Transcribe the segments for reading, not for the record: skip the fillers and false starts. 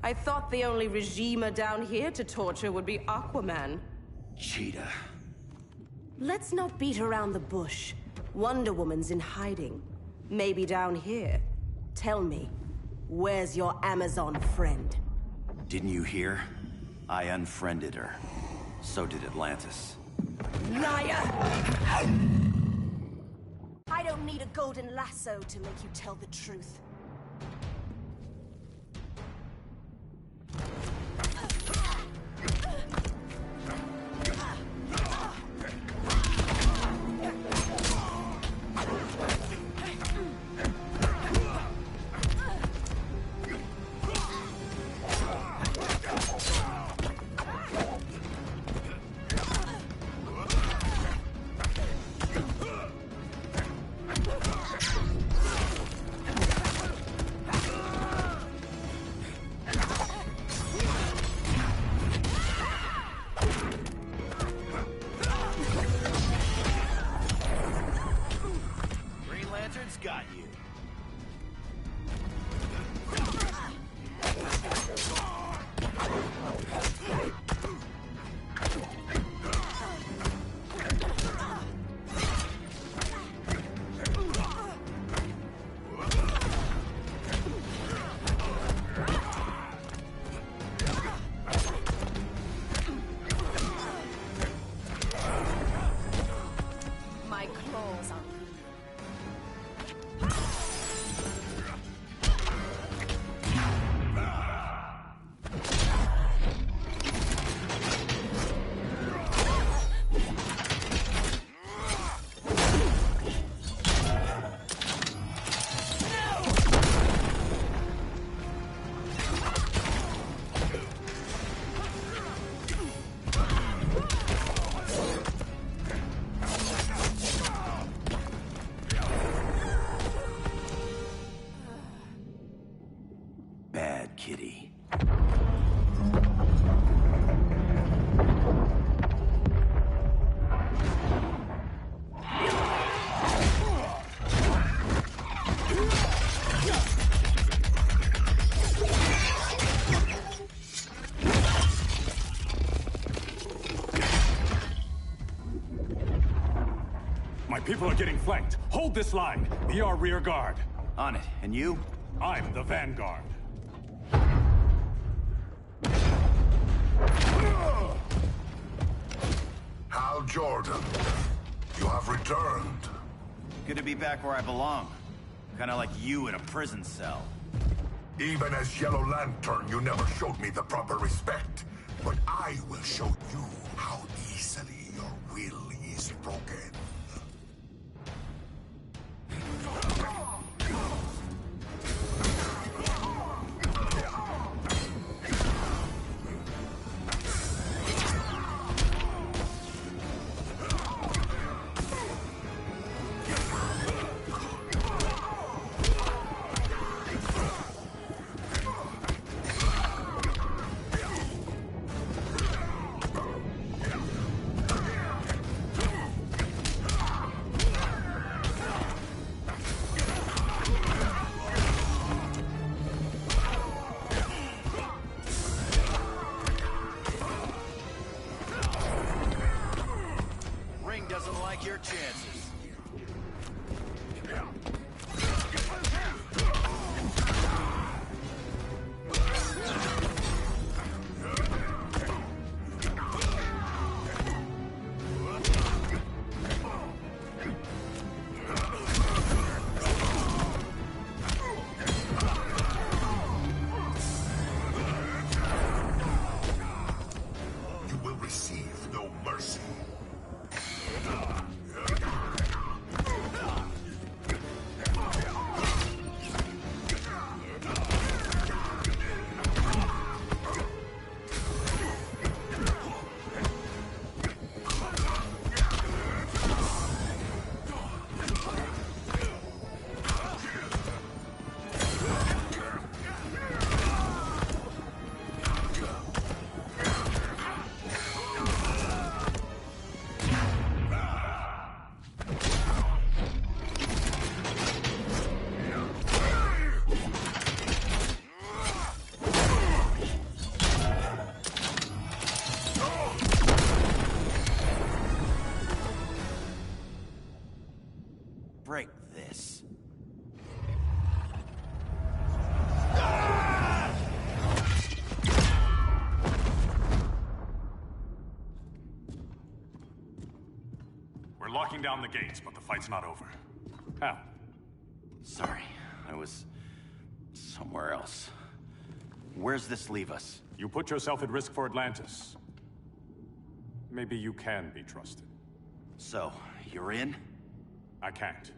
I thought the only regimer down here to torture would be Aquaman. Cheetah. Let's not beat around the bush. Wonder Woman's in hiding. Maybe down here. Tell me, where's your Amazon friend? Didn't you hear? I unfriended her. So did Atlantis. Liar! I don't need a golden lasso to make you tell the truth. Got you. My claws are Bad kitty. My people are getting flanked. Hold this line. Be our rear guard. On it. And you? I'm the vanguard. Hal Jordan, you have returned. Good to be back where I belong. Kinda like you in a prison cell. Even as Yellow Lantern, you never showed me the proper respect. But I will show you how easily your will is broken. Doesn't like your chances. You will receive no mercy. break this. We're locking down the gates, but the fight's not over. How? Sorry, I was somewhere else. Where's this leave us? You put yourself at risk for Atlantis. Maybe you can be trusted. So, you're in? I can't.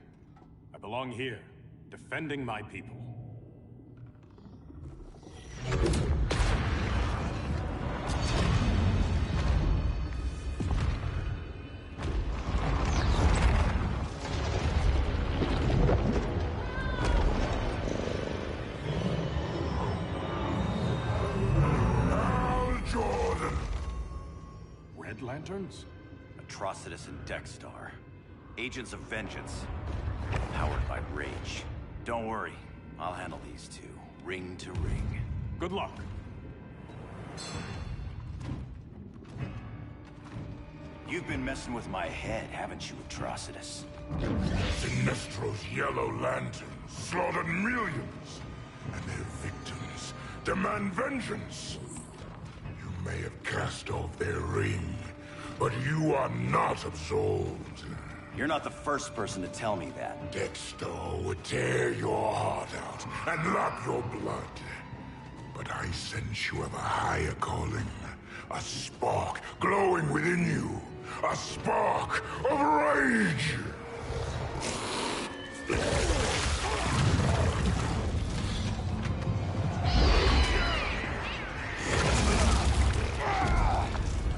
I belong here, defending my people. Red Lanterns? Atrocitus and Dexstar. Agents of Vengeance. Powered by rage. Don't worry, I'll handle these two, ring to ring. Good luck. You've been messing with my head, haven't you, Atrocitus? Sinestro's Yellow Lanterns slaughtered millions, and their victims demand vengeance. You may have cast off their ring, but you are not absolved. You're not the first person to tell me that. Dexter would tear your heart out and lap your blood. But I sense you have a higher calling. A spark glowing within you. A spark of rage!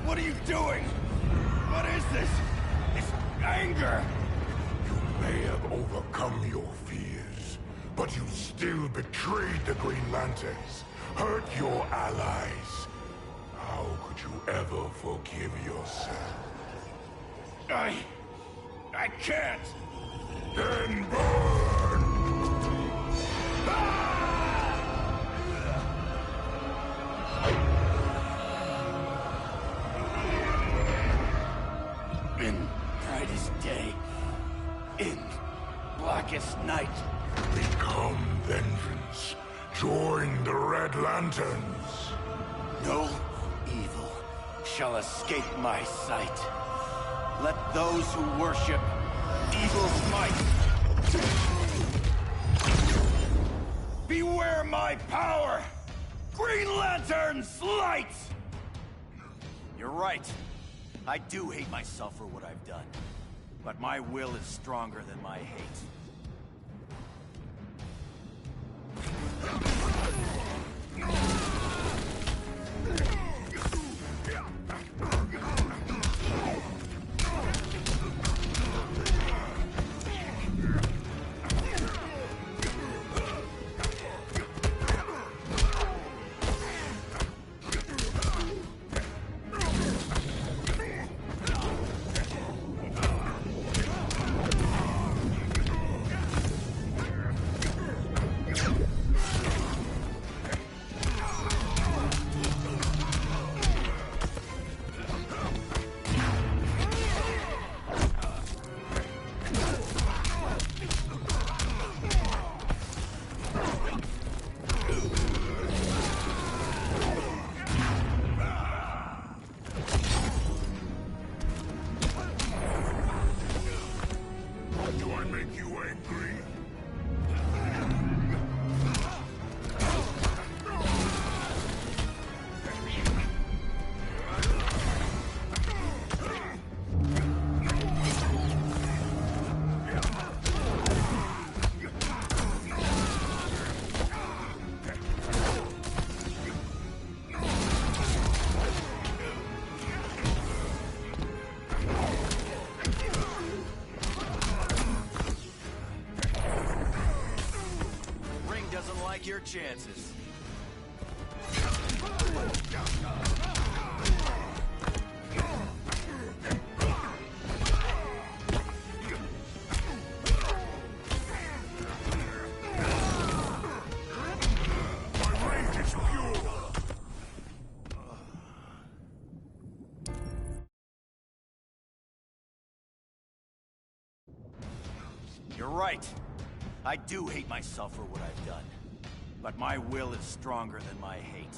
What are you doing? What is this? It's anger! You may have overcome your fears, but you still betrayed the Green Lanterns, hurt your allies. How could you ever forgive yourself? I can't! Then burn! In brightest day, in blackest night. Become vengeance. Join the Red Lanterns. No evil shall escape my sight. Let those who worship evil's might beware my power! Green Lantern's light! You're right. I do hate myself for what I've done. But my will is stronger than my hate. Your chances. You're right. I do hate myself for what I've done. But my will is stronger than my hate.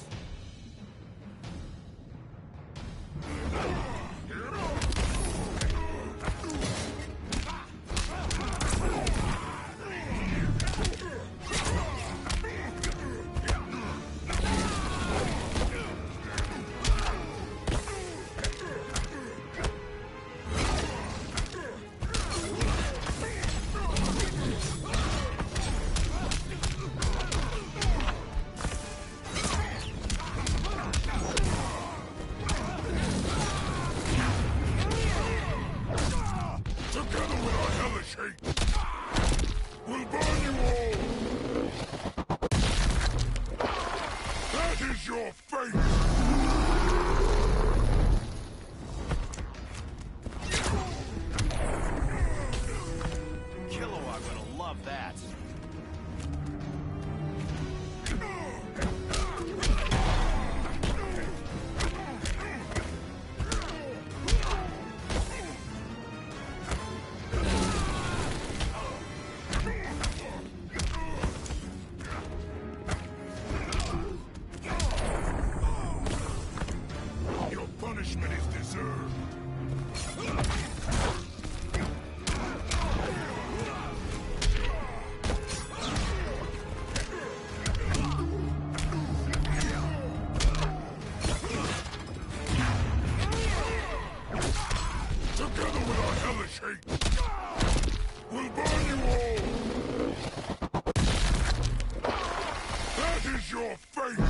We'll burn you all! That is your fate! Kilowog would love that. Punishment is deserved. Together with our hellish hate, we'll burn you all. That is your fate.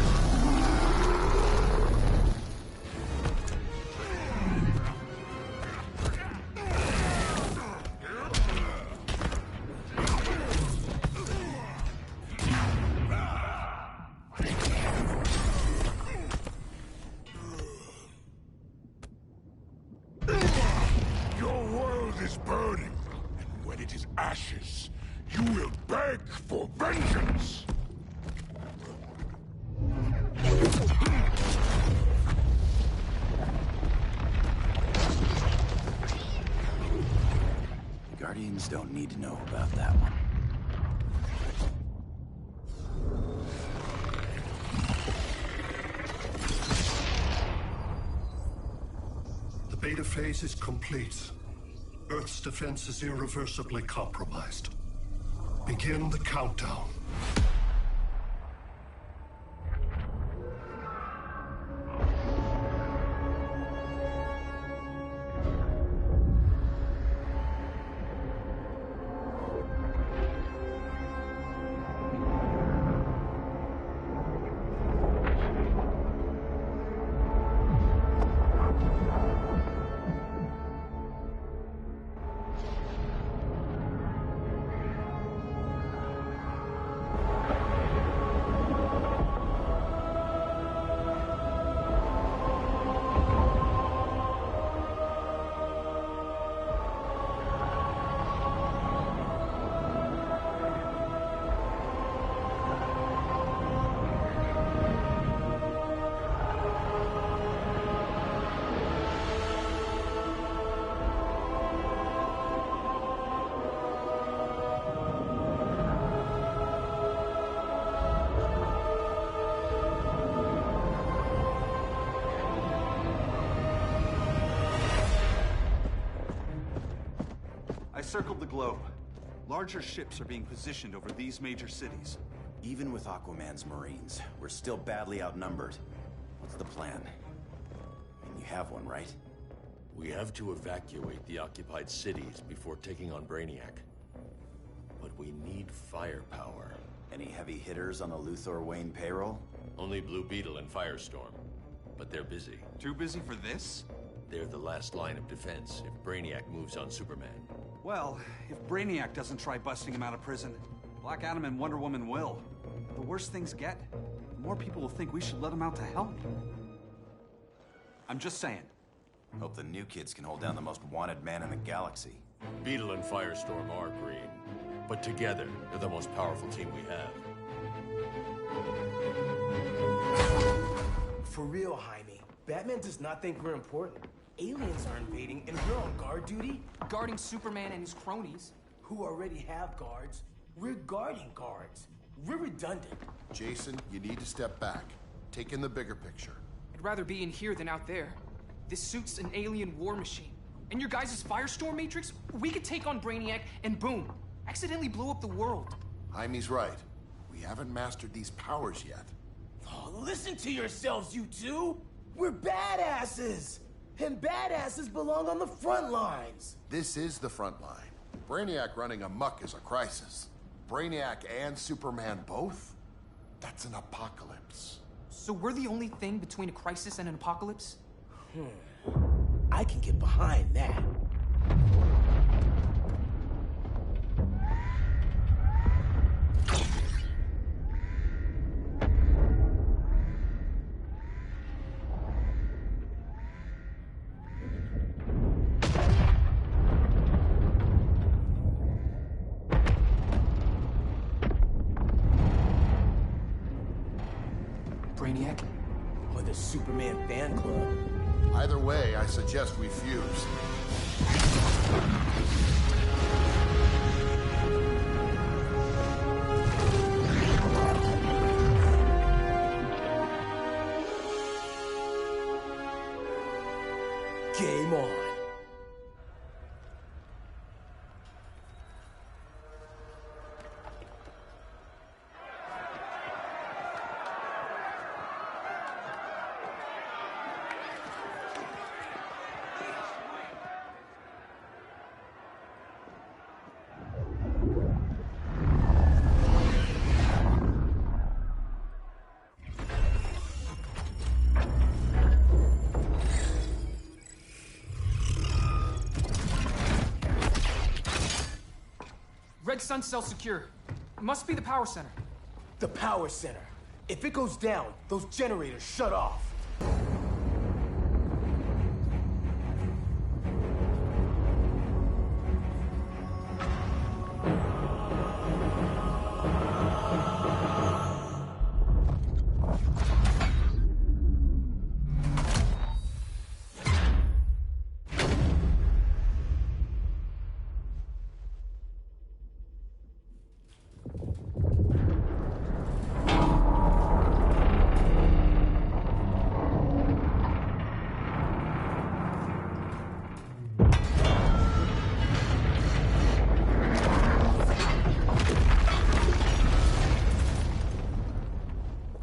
Is burning, and when it is ashes, you will beg for vengeance! The Guardians don't need to know about that one. The beta phase is complete. Earth's defense is irreversibly compromised. Begin the countdown. Circled the globe. Larger ships are being positioned over these major cities. Even with Aquaman's Marines, we're still badly outnumbered. What's the plan? And you have one, right? We have to evacuate the occupied cities before taking on Brainiac. But we need firepower. Any heavy hitters on the Luthor Wayne payroll? Only Blue Beetle and Firestorm. But they're busy. Too busy for this? They're the last line of defense if Brainiac moves on Superman. Well, if Brainiac doesn't try busting him out of prison, Black Adam and Wonder Woman will. The worse things get, the more people will think we should let him out to help. I'm just saying. Hope the new kids can hold down the most wanted man in the galaxy. Beetle and Firestorm are green, but together, they're the most powerful team we have. For real, Jaime, Batman does not think we're important. Aliens are invading, and we're on guard duty? Guarding Superman and his cronies. who already have guards. We're guarding guards. We're redundant. Jason, you need to step back. Take in the bigger picture. I'd rather be in here than out there. This suit's an alien war machine. And your guys' Firestorm Matrix, we could take on Brainiac and boom, accidentally blow up the world. Jaime's right. We haven't mastered these powers yet. Oh, listen to yourselves, you two! We're badasses! And badasses belong on the front lines! This is the front line. Brainiac running amok is a crisis. Brainiac and Superman both? That's an apocalypse. So we're the only thing between a crisis and an apocalypse? I can get behind that. Brainiac? Or the Superman fan club. Either way, I suggest we fuse. Game on. Red Sun cell secure. Must be the power center. The power center. If it goes down, those generators shut off.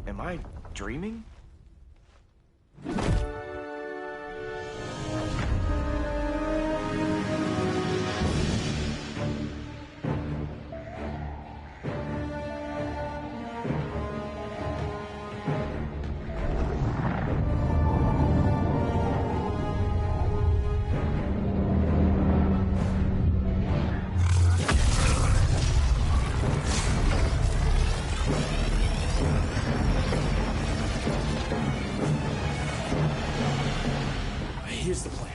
Am I dreaming? Here's the plan.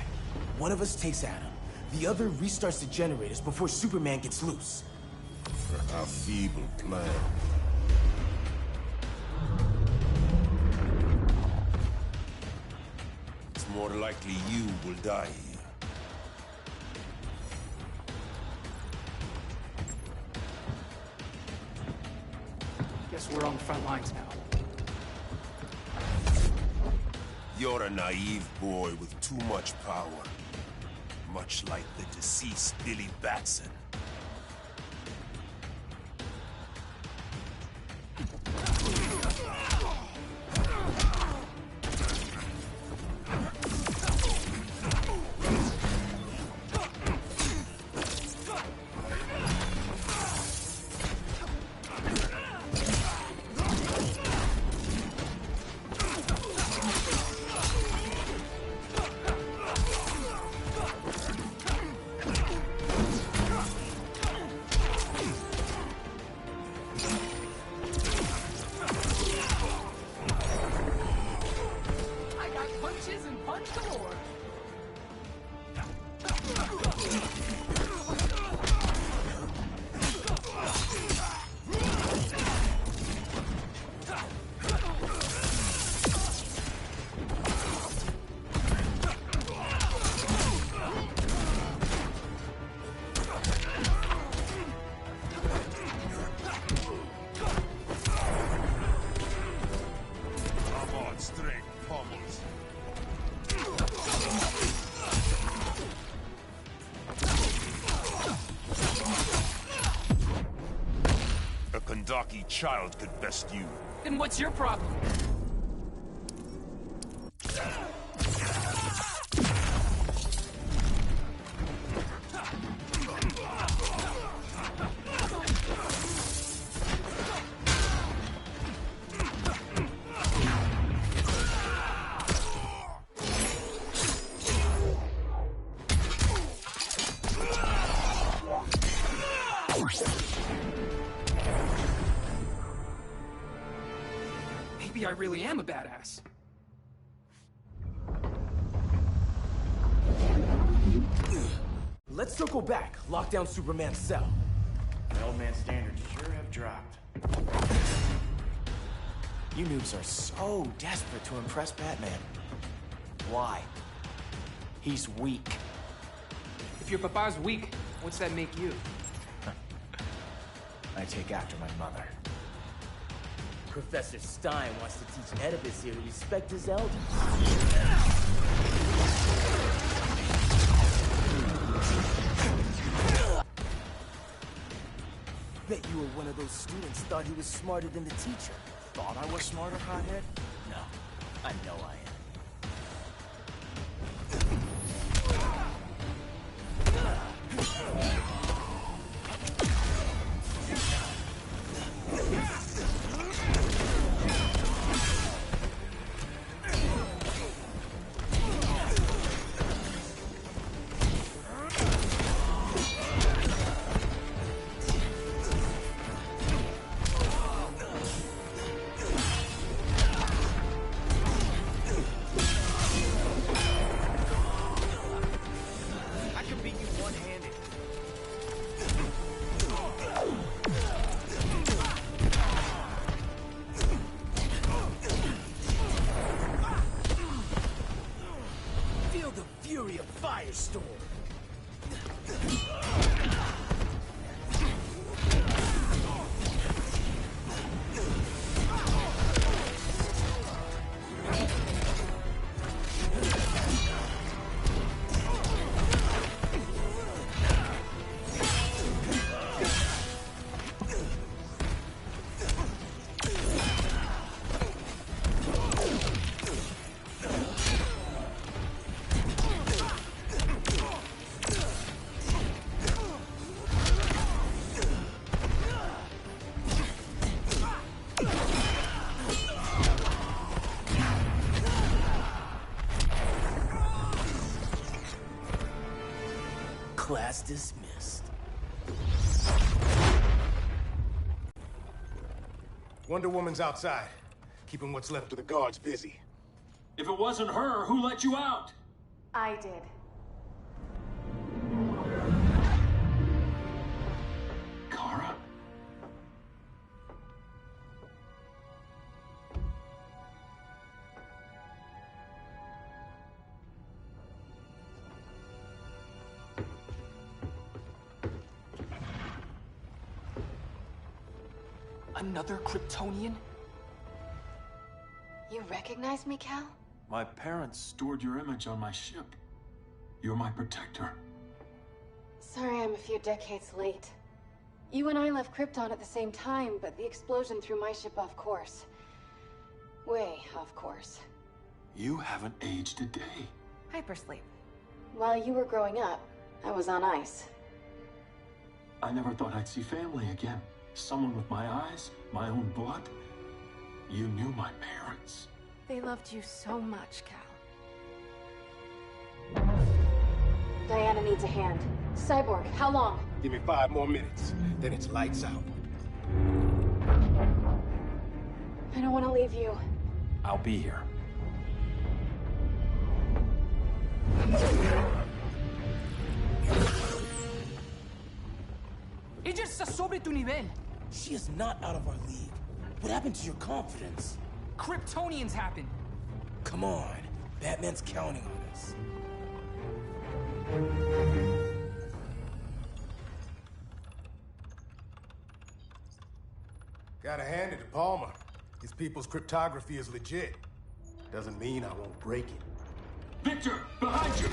One of us takes Adam. The other restarts the generators before Superman gets loose. A feeble plan. It's more likely you will die here. Guess we're on the front lines now. You're a naive boy with too much power. Much like the deceased Billy Batson. gawky child could best you. Then what's your problem? Maybe I really am a badass. Let's circle back. Lock down Superman's cell. The old man's standards sure have dropped. You noobs are so desperate to impress Batman. Why? He's weak. If your papa's weak, what's that make you? I take after my mother. Professor Stein wants to teach Oedipus here to respect his elders. Bet you were one of those students thought he was smarter than the teacher. Thought I was smarter, hothead? No, I know I am. Firestorm. Class dismissed. Wonder Woman's outside, keeping what's left of the guards busy. If it wasn't her, who let you out? I did. Kara? Another Kryptonian? You recognize me, Cal? My parents stored your image on my ship. You're my protector. Sorry I'm a few decades late. You and I left Krypton at the same time, but the explosion threw my ship off course. Way off course. You haven't aged a day. Hypersleep. While you were growing up, I was on ice. I never thought I'd see family again. Someone with my eyes, my own blood. You knew my parents. They loved you so much, Cal. Diana needs a hand. Cyborg, how long? Give me 5 more minutes, then it's lights out. I don't want to leave you. I'll be here. Ella está sobre tu nivel. She is not out of our league. What happened to your confidence? Kryptonians happen. Come on. Batman's counting on us. Gotta hand it to Palmer. His people's cryptography is legit. Doesn't mean I won't break it. Victor, behind you!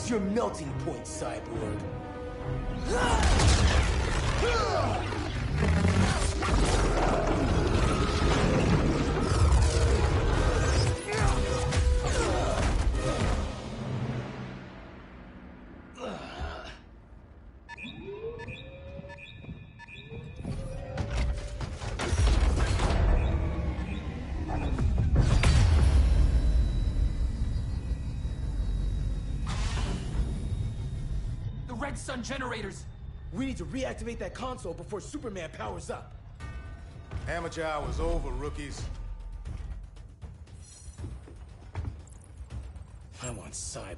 Where's your melting point, Cyborg? Red Sun generators! We need to reactivate that console before Superman powers up. Amateur hour's over, rookies. I want Cyborg.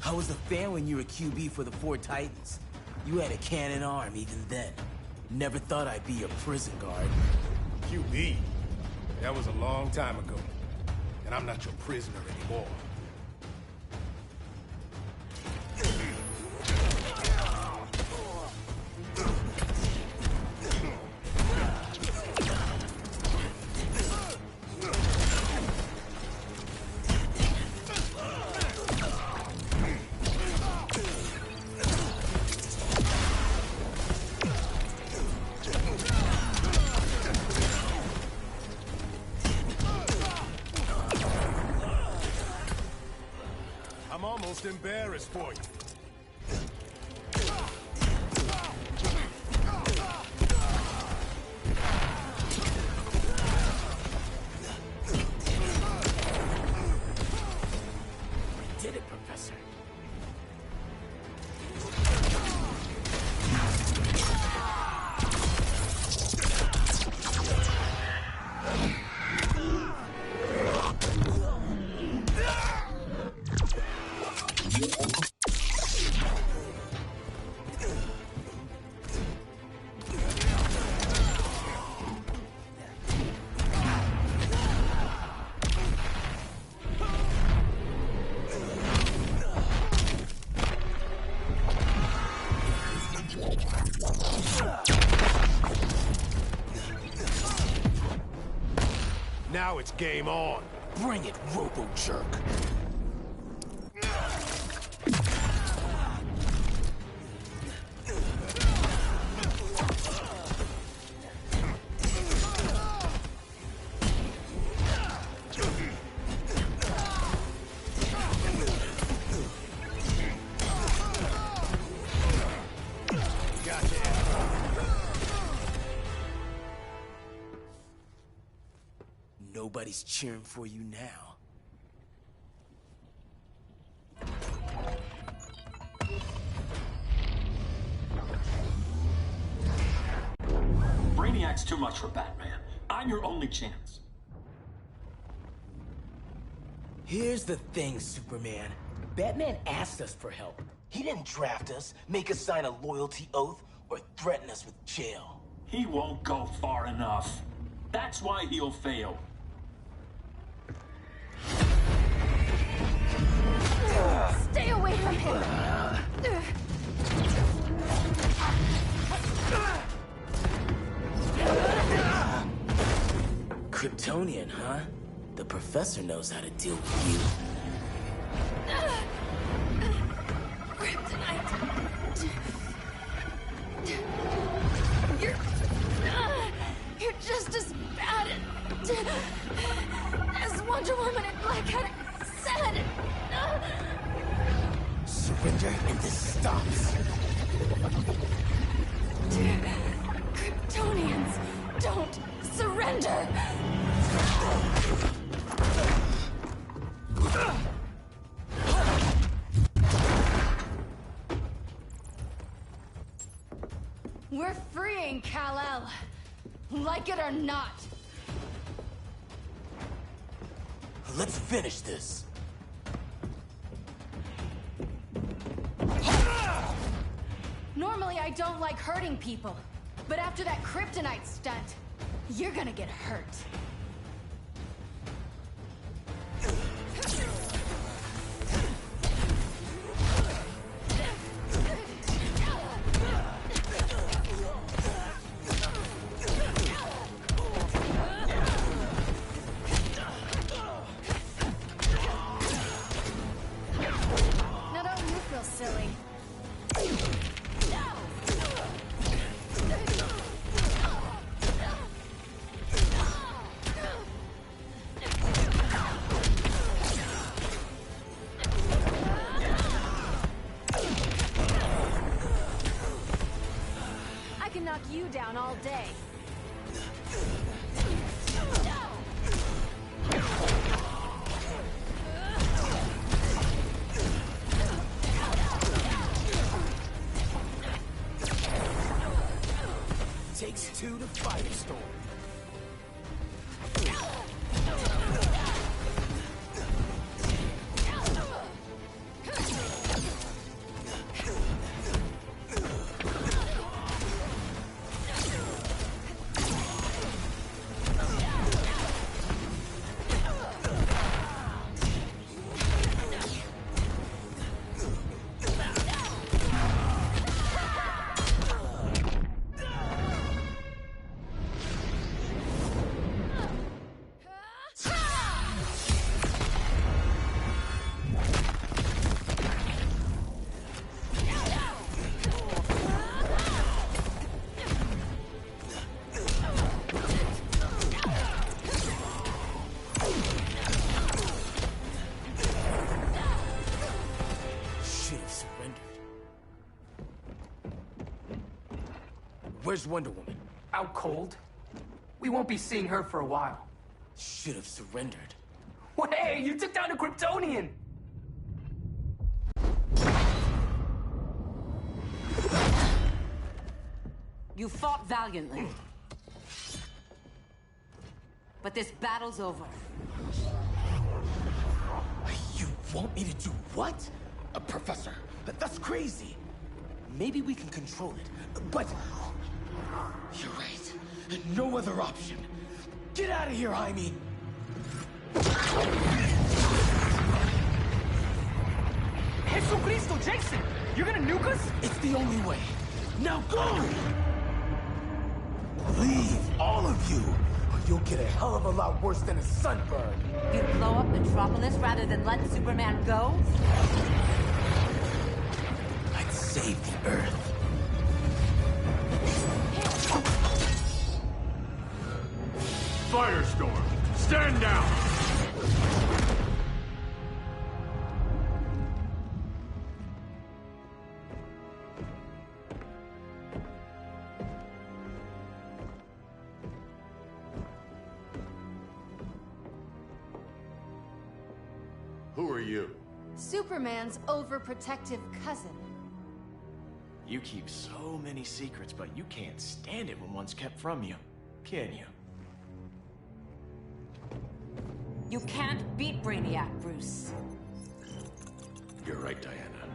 How was the fan when you were QB for the 4 Titans? You had a cannon arm even then. Never thought I'd be your prison guard. QB? That was a long time ago. And I'm not your prisoner anymore. I'm almost embarrassed for you. We did it, Professor. Now it's game on. Bring it, Robo-Jerk. Nobody's cheering for you now. Brainiac's too much for Batman. I'm your only chance. Here's the thing, Superman. Batman asked us for help. He didn't draft us, make us sign a loyalty oath, or threaten us with jail. He won't go far enough. That's why he'll fail. Stay away from him! Kryptonian, huh? The Professor knows how to deal with you. Kryptonite! You're just as bad as Wonder Woman and Black Cat said! Surrender and this stops. Kryptonians don't surrender! We're freeing Kal-El. Like it or not. Let's finish this. Normally I don't like hurting people, but after that kryptonite stunt, you're gonna get hurt. you down all day. Takes two to firestorm. Where's Wonder Woman? Out cold. We won't be seeing her for a while. Should have surrendered. Well, hey, you took down a Kryptonian! You fought valiantly. But this battle's over. You want me to do what? Professor, that's crazy. Maybe we can control it, but... You're right. No other option. Get out of here, Jaime! Jesucristo, Jason! You're gonna nuke us? It's the only way. Now go! Leave, all of you, or you'll get a hell of a lot worse than a sunburn. You'd blow up Metropolis rather than let Superman go? I'd save the Earth. Firestorm, stand down! Who are you? Superman's overprotective cousin. You keep so many secrets, but you can't stand it when one's kept from you, can you? You can't beat Brainiac, Bruce. You're right, Diana.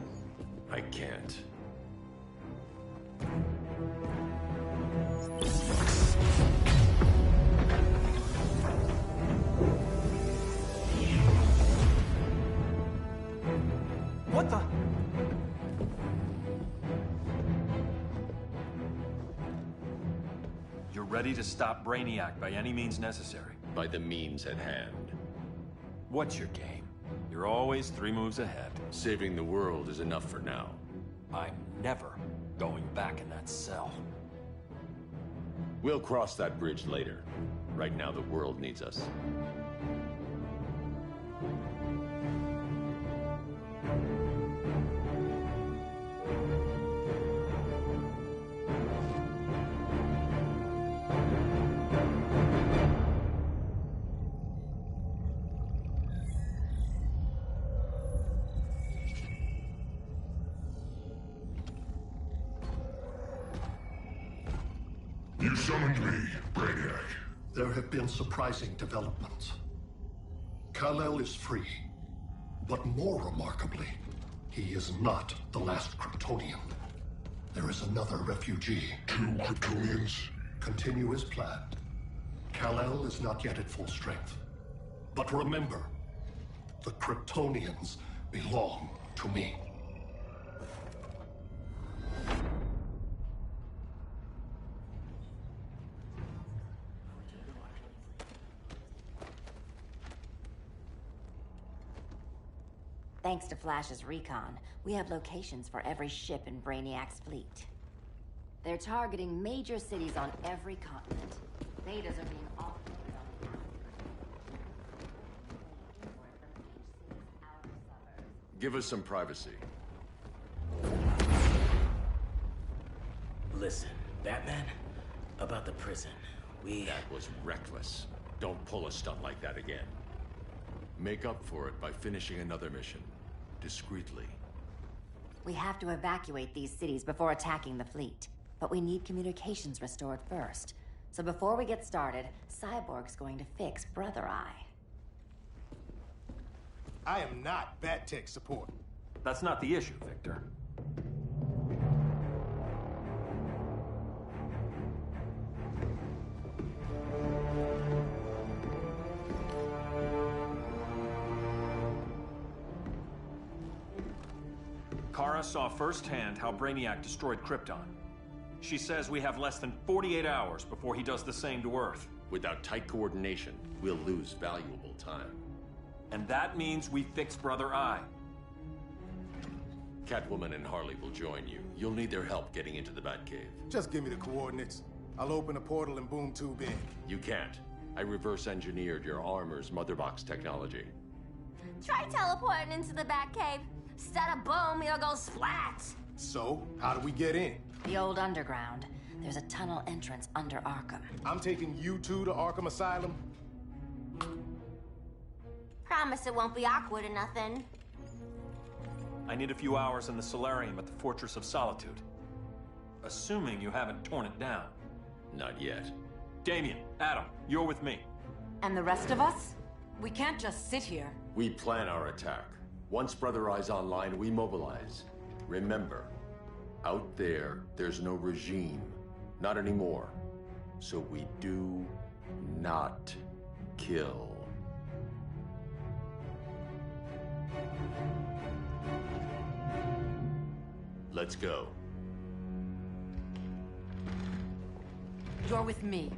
I can't. What the? You're ready to stop Brainiac by any means necessary. By the means at hand. What's your game? You're always 3 moves ahead. Saving the world is enough for now. I'm never going back in that cell. We'll cross that bridge later. Right now, the world needs us. You summoned me, Brainiac. There have been surprising developments. Kal-El is free, but more remarkably, he is not the last Kryptonian. There is another refugee. 2 Kryptonians? Continue as planned. Kal-El is not yet at full strength. But remember, the Kryptonians belong to me. Thanks to Flash's recon, we have locations for every ship in Brainiac's fleet. They're targeting major cities on every continent. Betas are being offloaded on the Give us some privacy. Listen, Batman, About the prison, That was reckless. Don't pull a stunt like that again. Make up for it by finishing another mission. Discreetly. We have to evacuate these cities before attacking the fleet. But we need communications restored first. So before we get started, Cyborg's going to fix Brother Eye. I am not Bat Tech support. That's not the issue, Victor. Kara saw firsthand how Brainiac destroyed Krypton. She says we have less than 48 hours before he does the same to Earth. Without tight coordination, we'll lose valuable time. And that means we fix Brother Eye. Catwoman and Harley will join you. You'll need their help getting into the Batcave. Just give me the coordinates. I'll open a portal and boom tube in. You can't. I reverse engineered your armor's motherbox technology. Try teleporting into the Batcave. Instead of boom, it'll go splat. So, how do we get in? The old underground. There's a tunnel entrance under Arkham. I'm taking you two to Arkham Asylum. Promise it won't be awkward or nothing. I need a few hours in the solarium at the Fortress of Solitude. Assuming you haven't torn it down. Not yet. Damien, Adam, you're with me. And the rest of us? We can't just sit here. We plan our attack. Once Brother Eye's online, we mobilize. Remember, out there's no regime. Not anymore. So we do not kill. Let's go. You're with me.